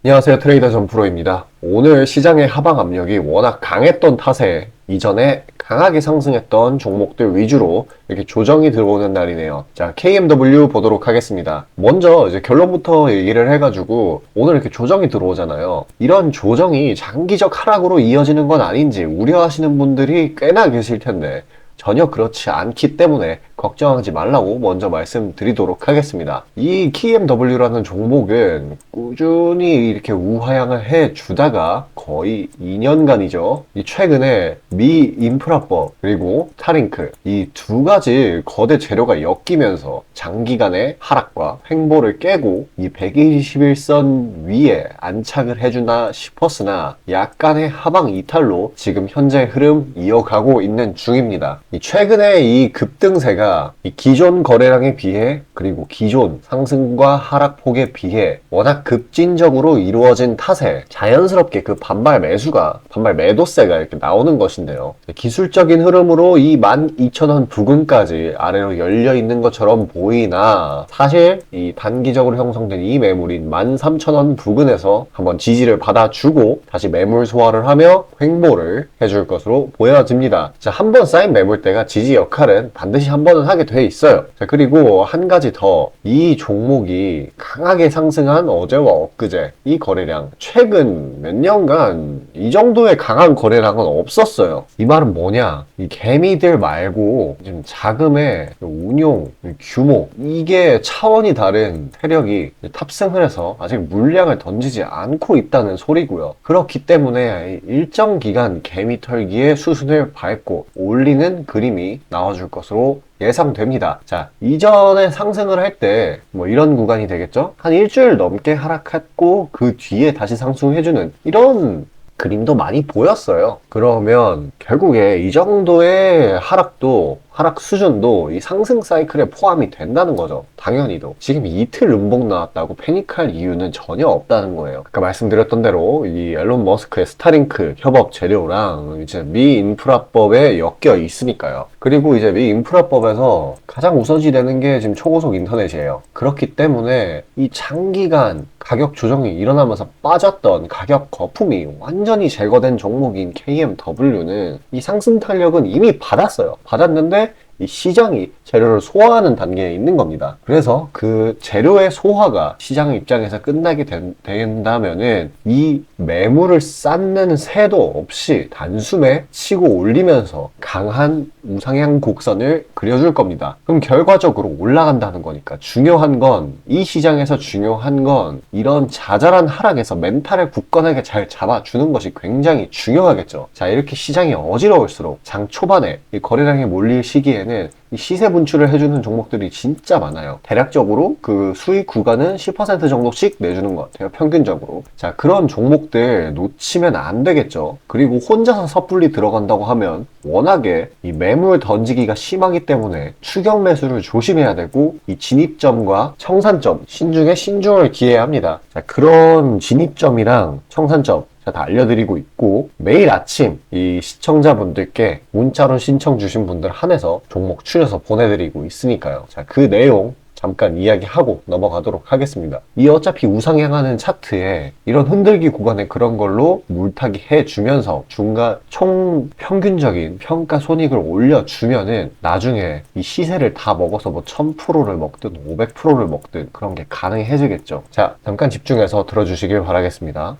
안녕하세요. 트레이더 전프로입니다. 오늘 시장의 하방 압력이 워낙 강했던 탓에 이전에 강하게 상승했던 종목들 위주로 이렇게 조정이 들어오는 날이네요. 자, KMW 보도록 하겠습니다. 먼저 이제 결론부터 얘기를 해가지고 오늘 이렇게 조정이 들어오잖아요. 이런 조정이 장기적 하락으로 이어지는 건 아닌지 우려하시는 분들이 꽤나 계실 텐데 전혀 그렇지 않기 때문에 걱정하지 말라고 먼저 말씀드리도록 하겠습니다. 이 KMW라는 종목은 꾸준히 이렇게 우하향을 해 주다가 거의 2년간이죠. 최근에 미 인프라법 그리고 스타링크 이 두 가지 거대 재료가 엮이면서 장기간의 하락과 횡보를 깨고 이 121선 위에 안착을 해주나 싶었으나 약간의 하방 이탈로 지금 현재 흐름 이어가고 있는 중입니다. 최근에 이 급등세가 이 기존 거래량에 비해 그리고 기존 상승과 하락폭에 비해 워낙 급진적으로 이루어진 탓에 자연스럽게 그 반발 매도세가 이렇게 나오는 것인데요. 기술적인 흐름으로 이 12,000원 부근까지 아래로 열려 있는 것처럼 보이나 사실 이 단기적으로 형성된 이 매물인 13,000원 부근에서 한번 지지를 받아주고 다시 매물 소화를 하며 횡보를 해줄 것으로 보여집니다. 자, 한번 쌓인 매물대가 지지 역할은 반드시 한 번은 하게 돼 있어요. 자, 그리고 한 가지 더, 이 종목이 강하게 상승한 어제와 엊그제 이 거래량 최근 몇 년간 이 정도의 강한 거래량은 없었어요. 이 말은 뭐냐, 이 개미들 말고 지금 자금의 운용 규모 이게 차원이 다른 세력이 탑승을 해서 아직 물량을 던지지 않고 있다는 소리고요. 그렇기 때문에 일정 기간 개미 털기의 수순을 밟고 올리는 그림이 나와줄 것으로 예상됩니다. 자, 이전에 상승을 할 때 뭐 이런 구간이 되겠죠? 한 일주일 넘게 하락했고 그 뒤에 다시 상승해주는 이런 그림도 많이 보였어요. 그러면 결국에 이 정도의 하락 수준도 이 상승 사이클에 포함이 된다는 거죠. 당연히도. 지금 이틀 음봉 나왔다고 패닉할 이유는 전혀 없다는 거예요. 아까 말씀드렸던 대로 이 앨런 머스크의 스타링크 협업 재료랑 이제 미 인프라법에 엮여 있으니까요. 그리고 이제 미 인프라법에서 가장 우선시 되는 게 지금 초고속 인터넷이에요. 그렇기 때문에 이 장기간 가격 조정이 일어나면서 빠졌던 가격 거품이 완전히 제거된 종목인 KMW는 이 상승 탄력은 이미 받았어요. 받았는데 이 시장이 재료를 소화하는 단계에 있는 겁니다. 그래서 그 재료의 소화가 시장 입장에서 끝나게 된다면은 이 매물을 쌓는 새도 없이 단숨에 치고 올리면서 강한 우상향 곡선을 그려줄 겁니다. 그럼 결과적으로 올라간다는 거니까 중요한 건, 이 시장에서 중요한 건 이런 자잘한 하락에서 멘탈을 굳건하게 잘 잡아주는 것이 굉장히 중요하겠죠. 자, 이렇게 시장이 어지러울수록 장 초반에 이 거래량이 몰릴 시기에는 이 시세 분출을 해주는 종목들이 진짜 많아요. 대략적으로 그 수익 구간은 10% 정도씩 내주는 것 같아요. 평균적으로. 자, 그런 종목들 놓치면 안 되겠죠. 그리고 혼자서 섣불리 들어간다고 하면 워낙에 이 매물 던지기가 심하기 때문에 추격 매수를 조심해야 되고 이 진입점과 청산점 신중에 신중을 기해야 합니다. 자, 그런 진입점이랑 청산점 다 알려드리고 있고, 매일 아침 이 시청자분들께 문자로 신청 주신 분들 한해서 종목 추려서 보내드리고 있으니까요. 자, 그 내용 잠깐 이야기하고 넘어가도록 하겠습니다. 이 어차피 우상향하는 차트에 이런 흔들기 구간에 그런 걸로 물타기 해주면서 중간 총 평균적인 평가 손익을 올려주면은 나중에 이 시세를 다 먹어서 뭐 1000%를 먹든 500%를 먹든 그런 게 가능해지겠죠. 자, 잠깐 집중해서 들어주시길 바라겠습니다.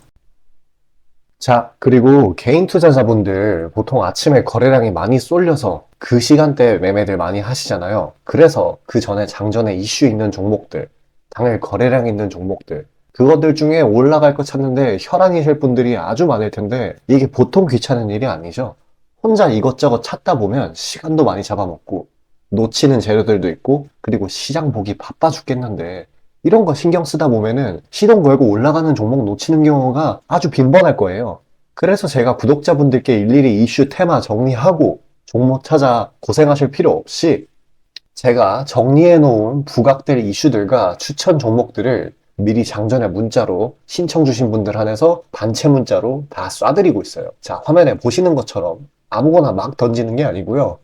자, 그리고 개인 투자자분들 보통 아침에 거래량이 많이 쏠려서 그 시간대에 매매들 많이 하시잖아요. 그래서 그 전에 장전에 이슈 있는 종목들, 당일 거래량 있는 종목들, 그것들 중에 올라갈 거 찾는데 혈안이실 분들이 아주 많을 텐데 이게 보통 귀찮은 일이 아니죠. 혼자 이것저것 찾다 보면 시간도 많이 잡아먹고 놓치는 재료들도 있고, 그리고 시장 보기 바빠 죽겠는데 이런 거 신경 쓰다 보면은 시동 걸고 올라가는 종목 놓치는 경우가 아주 빈번할 거예요. 그래서 제가 구독자분들께 일일이 이슈 테마 정리하고 종목 찾아 고생하실 필요 없이 제가 정리해 놓은 부각될 이슈들과 추천 종목들을 미리 장전에 문자로 신청 주신 분들 한해서 단체 문자로 다 쏴드리고 있어요. 자, 화면에 보시는 것처럼 아무거나 막 던지는 게 아니고요.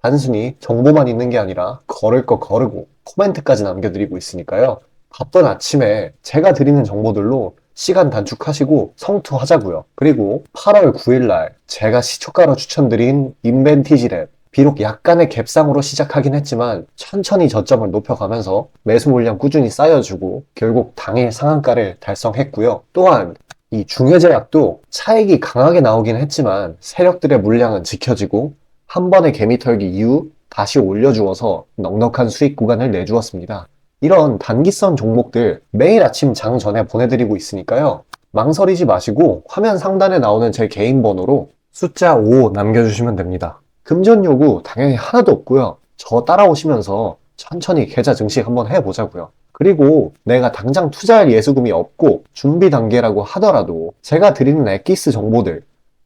단순히 정보만 있는 게 아니라 걸을 거 거르고 코멘트까지 남겨드리고 있으니까요. 바쁜 아침에 제가 드리는 정보들로 시간 단축하시고 성투하자고요. 그리고 8월 9일날 제가 시초가로 추천드린 인벤티지랩, 비록 약간의 갭상으로 시작하긴 했지만 천천히 저점을 높여가면서 매수 물량 꾸준히 쌓여주고 결국 당일 상한가를 달성했고요. 또한 이 중해제약도 차익이 강하게 나오긴 했지만 세력들의 물량은 지켜지고 한 번의 개미 털기 이후 다시 올려주어서 넉넉한 수익 구간을 내주었습니다. 이런 단기성 종목들 매일 아침 장 전에 보내드리고 있으니까요. 망설이지 마시고 화면 상단에 나오는 제 개인 번호로 숫자 5 남겨주시면 됩니다. 금전 요구 당연히 하나도 없고요. 저 따라오시면서 천천히 계좌 증식 한번 해보자고요. 그리고 내가 당장 투자할 예수금이 없고 준비 단계라고 하더라도 제가 드리는 엑기스 정보들,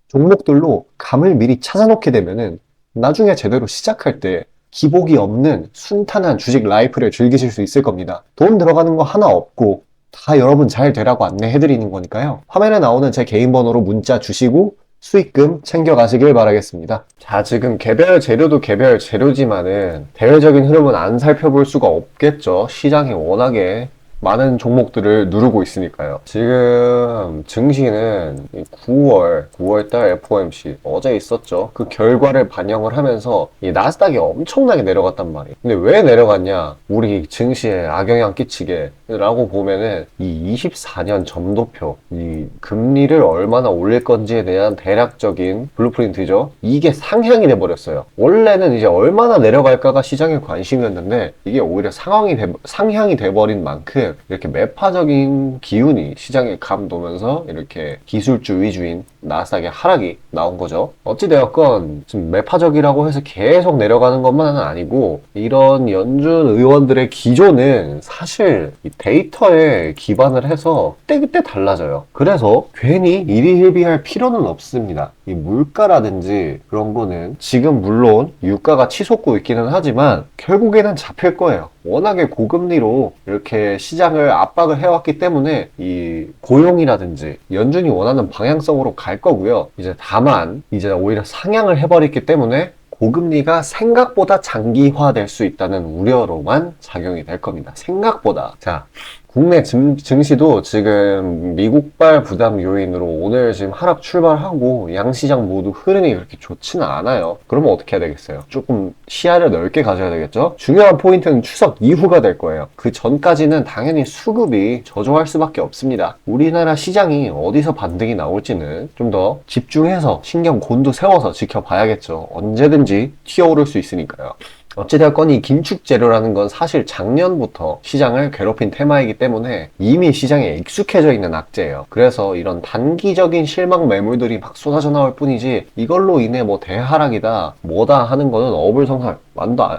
종목들로 감을 미리 찾아놓게 되면은 나중에 제대로 시작할 때 기복이 없는 순탄한 주식 라이프를 즐기실 수 있을 겁니다. 돈 들어가는 거 하나 없고 다 여러분 잘 되라고 안내해드리는 거니까요. 화면에 나오는 제 개인 번호로 문자 주시고 수익금 챙겨가시길 바라겠습니다. 자, 지금 개별 재료도 개별 재료지만은 대외적인 흐름은 안 살펴볼 수가 없겠죠. 시장이 워낙에 많은 종목들을 누르고 있으니까요. 지금 증시는 9월달 FOMC 어제 있었죠. 그 결과를 반영을 하면서 이 나스닥이 엄청나게 내려갔단 말이에요. 근데 왜 내려갔냐? 우리 증시에 악영향 끼치게 라고 보면은 이 24년 점도표, 이 금리를 얼마나 올릴 건지에 대한 대략적인 블루프린트죠. 이게 상향이 돼버렸어요. 원래는 이제 얼마나 내려갈까가 시장의 관심이었는데 이게 오히려 상향이 돼버린 만큼 이렇게 매파적인 기운이 시장에 감도면서 이렇게 기술주 위주인 나스닥의 하락이 나온 거죠. 어찌되었건 지금 매파적이라고 해서 계속 내려가는 것만은 아니고 이런 연준 의원들의 기조는 사실 이 데이터에 기반을 해서 그때그때 달라져요. 그래서 괜히 일희일비할 필요는 없습니다. 이 물가라든지 그런 거는 지금 물론 유가가 치솟고 있기는 하지만 결국에는 잡힐 거예요. 워낙에 고금리로 이렇게 시장을 압박을 해왔기 때문에 이 고용이라든지 연준이 원하는 방향성으로 갈 거고요. 이제 다만 이제 오히려 상향을 해버렸기 때문에 고금리가 생각보다 장기화될 수 있다는 우려로만 작용이 될 겁니다. 생각보다. 자, 국내 증시도 지금 미국발 부담 요인으로 오늘 지금 하락 출발하고 양시장 모두 흐름이 그렇게 좋지는 않아요. 그러면 어떻게 해야 되겠어요? 조금 시야를 넓게 가져야 되겠죠? 중요한 포인트는 추석 이후가 될 거예요. 그 전까지는 당연히 수급이 저조할 수밖에 없습니다. 우리나라 시장이 어디서 반등이 나올지는 좀 더 집중해서 신경 곤두세워서 지켜봐야겠죠. 언제든지 튀어오를 수 있으니까요. 어찌되었건 이 긴축 재료라는 건 사실 작년부터 시장을 괴롭힌 테마이기 때문에 이미 시장에 익숙해져 있는 악재예요. 그래서 이런 단기적인 실망 매물들이 막 쏟아져 나올 뿐이지 이걸로 인해 뭐 대하락이다 뭐다 하는 거는 어불성설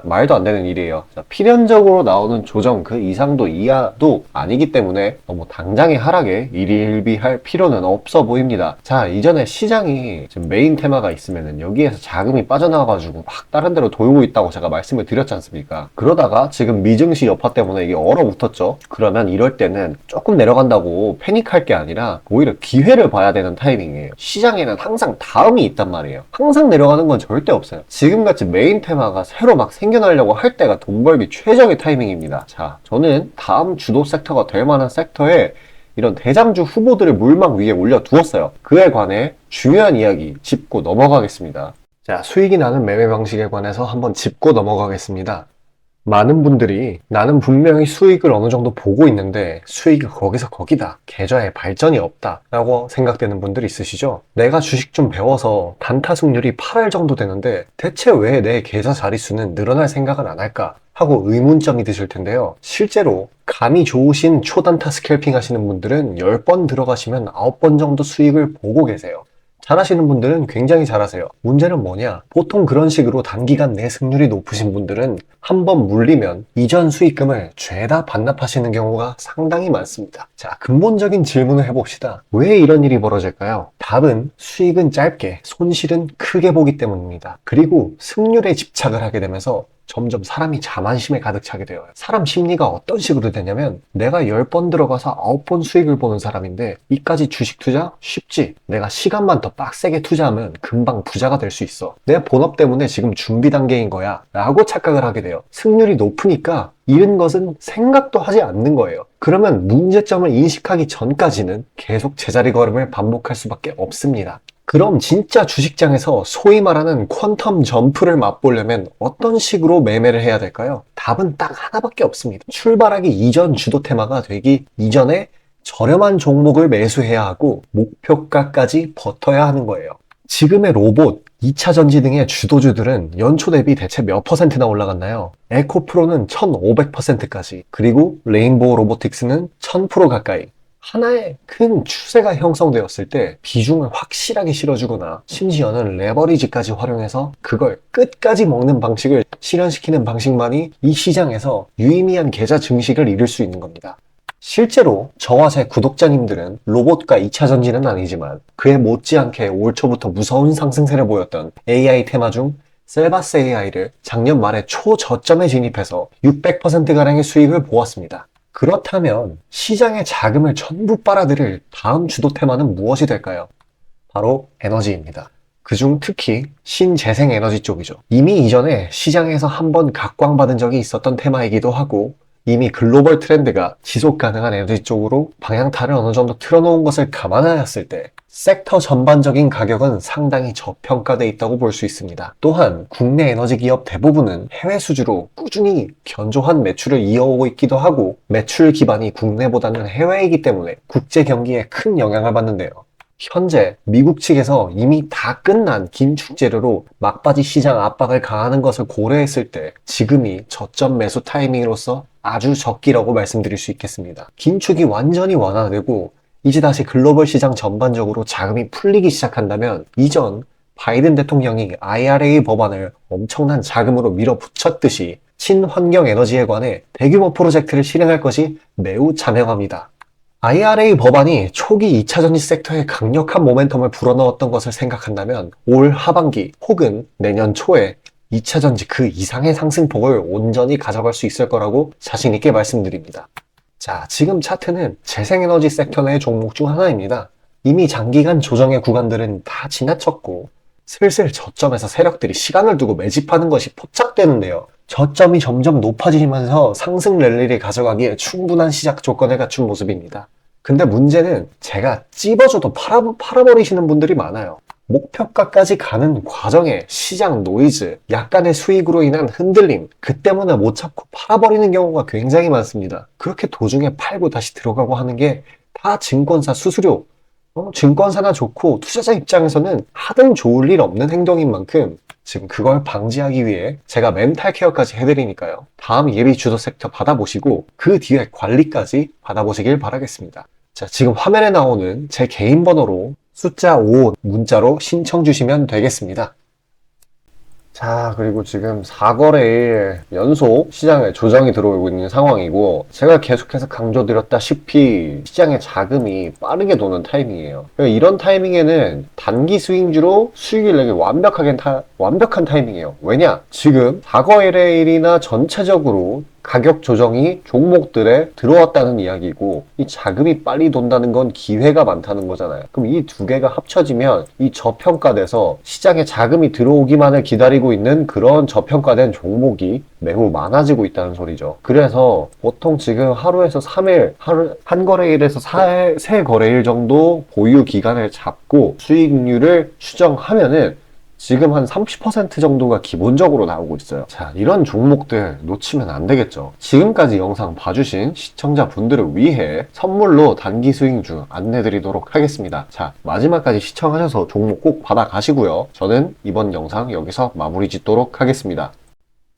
말도 안 되는 일이에요. 자, 필연적으로 나오는 조정 그 이상도 이하도 아니기 때문에 너무 당장의 하락에 일희일비할 필요는 없어 보입니다. 자, 이전에 시장이 지금 메인 테마가 있으면은 여기에서 자금이 빠져나와가지고 막 다른 데로 돌고 있다고 제가 말씀을 드렸지 않습니까? 그러다가 지금 미증시 여파 때문에 이게 얼어붙었죠. 그러면 이럴 때는 조금 내려간다고 패닉할 게 아니라 오히려 기회를 봐야 되는 타이밍이에요. 시장에는 항상 다음이 있단 말이에요. 항상 내려가는 건 절대 없어요. 지금같이 메인 테마가 새로 막 생겨나려고 할 때가 돈 벌기 최적의 타이밍입니다. 자, 저는 다음 주도 섹터가 될 만한 섹터에 이런 대장주 후보들을 물망 위에 올려두었어요. 그에 관해 중요한 이야기 짚고 넘어가겠습니다. 자, 수익이 나는 매매 방식에 관해서 한번 짚고 넘어가겠습니다. 많은 분들이 나는 분명히 수익을 어느 정도 보고 있는데 수익이 거기서 거기다. 계좌에 발전이 없다. 라고 생각되는 분들이 있으시죠? 내가 주식 좀 배워서 단타 승률이 8할 정도 되는데 대체 왜 내 계좌 자릿수는 늘어날 생각은 안 할까? 하고 의문점이 드실 텐데요. 실제로 감이 좋으신 초단타 스캘핑 하시는 분들은 10번 들어가시면 9번 정도 수익을 보고 계세요. 잘하시는 분들은 굉장히 잘하세요. 문제는 뭐냐? 보통 그런 식으로 단기간 내 승률이 높으신 분들은 한번 물리면 이전 수익금을 죄다 반납하시는 경우가 상당히 많습니다. 자, 근본적인 질문을 해봅시다. 왜 이런 일이 벌어질까요? 답은 수익은 짧게, 손실은 크게 보기 때문입니다. 그리고 승률에 집착을 하게 되면서 점점 사람이 자만심에 가득 차게 돼요. 사람 심리가 어떤 식으로 되냐면 내가 10번 들어가서 9번 수익을 보는 사람인데 이까지 주식 투자? 쉽지. 내가 시간만 더 빡세게 투자하면 금방 부자가 될 수 있어. 내 본업 때문에 지금 준비 단계인 거야 라고 착각을 하게 돼요. 승률이 높으니까 잃은 것은 생각도 하지 않는 거예요. 그러면 문제점을 인식하기 전까지는 계속 제자리 걸음을 반복할 수밖에 없습니다. 그럼 진짜 주식장에서 소위 말하는 퀀텀 점프를 맛보려면 어떤 식으로 매매를 해야 될까요? 답은 딱 하나밖에 없습니다. 출발하기 이전 주도 테마가 되기 이전에 저렴한 종목을 매수해야 하고 목표가까지 버텨야 하는 거예요. 지금의 로봇, 2차 전지 등의 주도주들은 연초 대비 대체 몇 퍼센트나 올라갔나요? 에코프로는 1500%까지, 그리고 레인보우 로보틱스는 1000% 가까이. 하나의 큰 추세가 형성되었을 때 비중을 확실하게 실어주거나 심지어는 레버리지까지 활용해서 그걸 끝까지 먹는 방식을 실현시키는 방식만이 이 시장에서 유의미한 계좌 증식을 이룰 수 있는 겁니다. 실제로 저와 제 구독자님들은 로봇과 2차 전지는 아니지만 그에 못지않게 올 초부터 무서운 상승세를 보였던 AI 테마 중 셀바스 AI를 작년 말에 초저점에 진입해서 600%가량의 수익을 보았습니다. 그렇다면 시장의 자금을 전부 빨아들일 다음 주도 테마는 무엇이 될까요? 바로 에너지입니다. 그중 특히 신재생 에너지 쪽이죠. 이미 이전에 시장에서 한번 각광받은 적이 있었던 테마이기도 하고 이미 글로벌 트렌드가 지속 가능한 에너지 쪽으로 방향타를 어느 정도 틀어놓은 것을 감안하였을 때 섹터 전반적인 가격은 상당히 저평가되어 있다고 볼 수 있습니다. 또한 국내 에너지 기업 대부분은 해외 수주로 꾸준히 견조한 매출을 이어오고 있기도 하고 매출 기반이 국내보다는 해외이기 때문에 국제 경기에 큰 영향을 받는데요. 현재 미국 측에서 이미 다 끝난 긴축 재료로 막바지 시장 압박을 가하는 것을 고려했을 때 지금이 저점 매수 타이밍으로서 아주 적기라고 말씀드릴 수 있겠습니다. 긴축이 완전히 완화되고 이제 다시 글로벌 시장 전반적으로 자금이 풀리기 시작한다면 이전 바이든 대통령이 IRA 법안을 엄청난 자금으로 밀어붙였듯이 친환경 에너지에 관해 대규모 프로젝트를 실행할 것이 매우 자명합니다. IRA 법안이 초기 2차 전지 섹터에 강력한 모멘텀을 불어넣었던 것을 생각한다면 올 하반기 혹은 내년 초에 2차 전지 그 이상의 상승폭을 온전히 가져갈 수 있을 거라고 자신 있게 말씀드립니다. 자, 지금 차트는 재생에너지 섹터 내 종목 중 하나입니다. 이미 장기간 조정의 구간들은 다 지나쳤고 슬슬 저점에서 세력들이 시간을 두고 매집하는 것이 포착되는데요. 저점이 점점 높아지면서 상승 랠리를 가져가기에 충분한 시작 조건을 갖춘 모습입니다. 근데 문제는 제가 찝어줘도 팔아버리시는 분들이 많아요. 목표가까지 가는 과정에 시장 노이즈, 약간의 수익으로 인한 흔들림, 그 때문에 못 참고 팔아버리는 경우가 굉장히 많습니다. 그렇게 도중에 팔고 다시 들어가고 하는 게 다 증권사 수수료, 증권사나 좋고 투자자 입장에서는 하등 좋을 일 없는 행동인 만큼 지금 그걸 방지하기 위해 제가 멘탈 케어까지 해드리니까요. 다음 예비 주도 섹터 받아보시고 그 뒤에 관리까지 받아보시길 바라겠습니다. 자, 지금 화면에 나오는 제 개인 번호로 숫자 5 문자로 신청 주시면 되겠습니다. 자, 그리고 지금 4거래일 연속 시장에 조정이 들어오고 있는 상황이고 제가 계속해서 강조드렸다시피 시장의 자금이 빠르게 도는 타이밍이에요. 이런 타이밍에는 단기 스윙주로 수익을 내기 완벽한 타이밍이에요. 왜냐? 지금 4거래일이나 전체적으로 가격 조정이 종목들에 들어왔다는 이야기고 이 자금이 빨리 돈다는 건 기회가 많다는 거잖아요. 그럼 이 두 개가 합쳐지면 이 저평가돼서 시장에 자금이 들어오기만을 기다리고 있는 그런 저평가된 종목이 매우 많아지고 있다는 소리죠. 그래서 보통 지금 하루에서 3일, 한 거래일에서 3거래일 정도 보유 기간을 잡고 수익률을 추정하면은 지금 한 30% 정도가 기본적으로 나오고 있어요. 자, 이런 종목들 놓치면 안 되겠죠. 지금까지 영상 봐주신 시청자분들을 위해 선물로 단기 수익주 안내드리도록 하겠습니다. 자, 마지막까지 시청하셔서 종목 꼭 받아가시고요. 저는 이번 영상 여기서 마무리 짓도록 하겠습니다.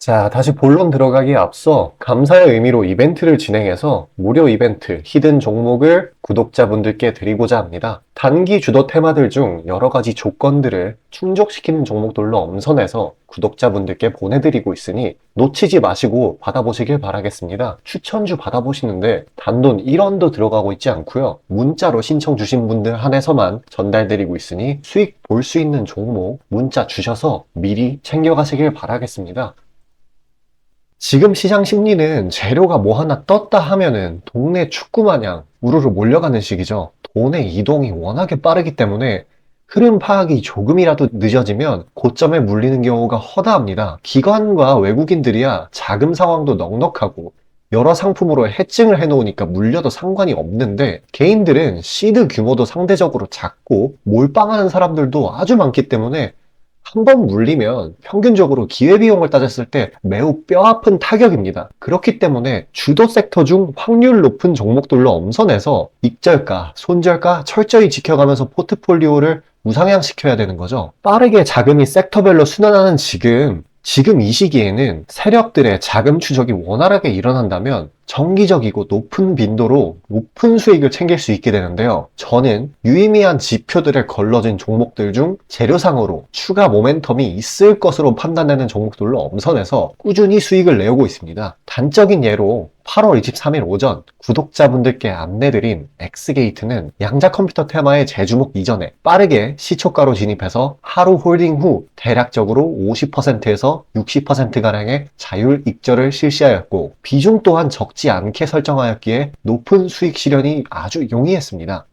자, 다시 본론 들어가기에 앞서 감사의 의미로 이벤트를 진행해서 무료 이벤트 히든 종목을 구독자분들께 드리고자 합니다. 단기 주도 테마들 중 여러 가지 조건들을 충족시키는 종목들로 엄선해서 구독자분들께 보내드리고 있으니 놓치지 마시고 받아보시길 바라겠습니다. 추천주 받아보시는데 단돈 1원도 들어가고 있지 않고요. 문자로 신청 주신 분들 한해서만 전달드리고 있으니 수익 볼 수 있는 종목 문자 주셔서 미리 챙겨가시길 바라겠습니다. 지금 시장 심리는 재료가 뭐 하나 떴다 하면은 동네 축구 마냥 우르르 몰려가는 시기죠. 돈의 이동이 워낙에 빠르기 때문에 흐름 파악이 조금이라도 늦어지면 고점에 물리는 경우가 허다합니다. 기관과 외국인들이야 자금 상황도 넉넉하고 여러 상품으로 해칭을 해놓으니까 물려도 상관이 없는데, 개인들은 시드 규모도 상대적으로 작고 몰빵하는 사람들도 아주 많기 때문에 한 번 물리면 평균적으로 기회비용을 따졌을 때 매우 뼈아픈 타격입니다. 그렇기 때문에 주도 섹터 중 확률 높은 종목들로 엄선해서 익절가, 손절가 철저히 지켜가면서 포트폴리오를 우상향시켜야 되는 거죠. 빠르게 자금이 섹터별로 순환하는 지금 이 시기에는 세력들의 자금 추적이 원활하게 일어난다면 정기적이고 높은 빈도로 높은 수익을 챙길 수 있게 되는데요. 저는 유의미한 지표들을 걸러진 종목들 중 재료상으로 추가 모멘텀이 있을 것으로 판단되는 종목들로 엄선해서 꾸준히 수익을 내오고 있습니다. 단적인 예로 8월 23일 오전 구독자분들께 안내드린 엑스게이트는 양자 컴퓨터 테마의 재주목 이전에 빠르게 시초가로 진입해서 하루 홀딩 후 대략적으로 50%에서 60%가량의 자율 익절을 실시하였고, 비중 또한 적지 않게 설정하였기에 높은 수익 실현이 아주 용이했습니다.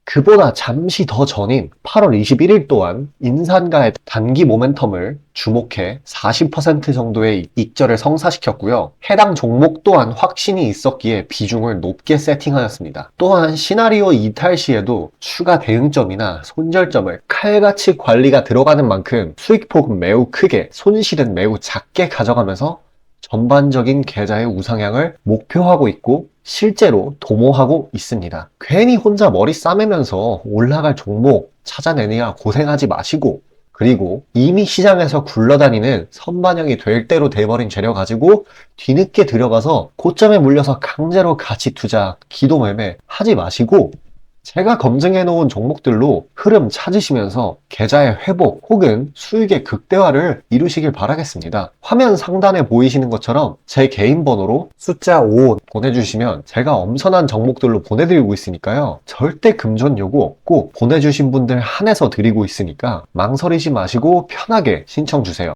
그보다 잠시 더 전인 8월 21일 또한 인산가의 단기 모멘텀을 주목해 40% 정도의 익절을 성사시켰고요. 해당 종목 또한 확신이 있었기에 비중을 높게 세팅하였습니다. 또한 시나리오 이탈 시에도 추가 대응점이나 손절점을 칼같이 관리가 들어가는 만큼 수익폭은 매우 크게, 손실은 매우 작게 가져가면서 전반적인 계좌의 우상향을 목표하고 있고 실제로 도모하고 있습니다. 괜히 혼자 머리 싸매면서 올라갈 종목 찾아내느라 고생하지 마시고, 그리고 이미 시장에서 굴러다니는 선반영이 될 대로 돼버린 재료 가지고 뒤늦게 들어가서 고점에 물려서 강제로 가치 투자, 기도 매매 하지 마시고, 제가 검증해 놓은 종목들로 흐름 찾으시면서 계좌의 회복 혹은 수익의 극대화를 이루시길 바라겠습니다. 화면 상단에 보이시는 것처럼 제 개인 번호로 숫자 5 보내주시면 제가 엄선한 종목들로 보내드리고 있으니까요. 절대 금전 요구 없고 보내주신 분들 한해서 드리고 있으니까 망설이지 마시고 편하게 신청 주세요.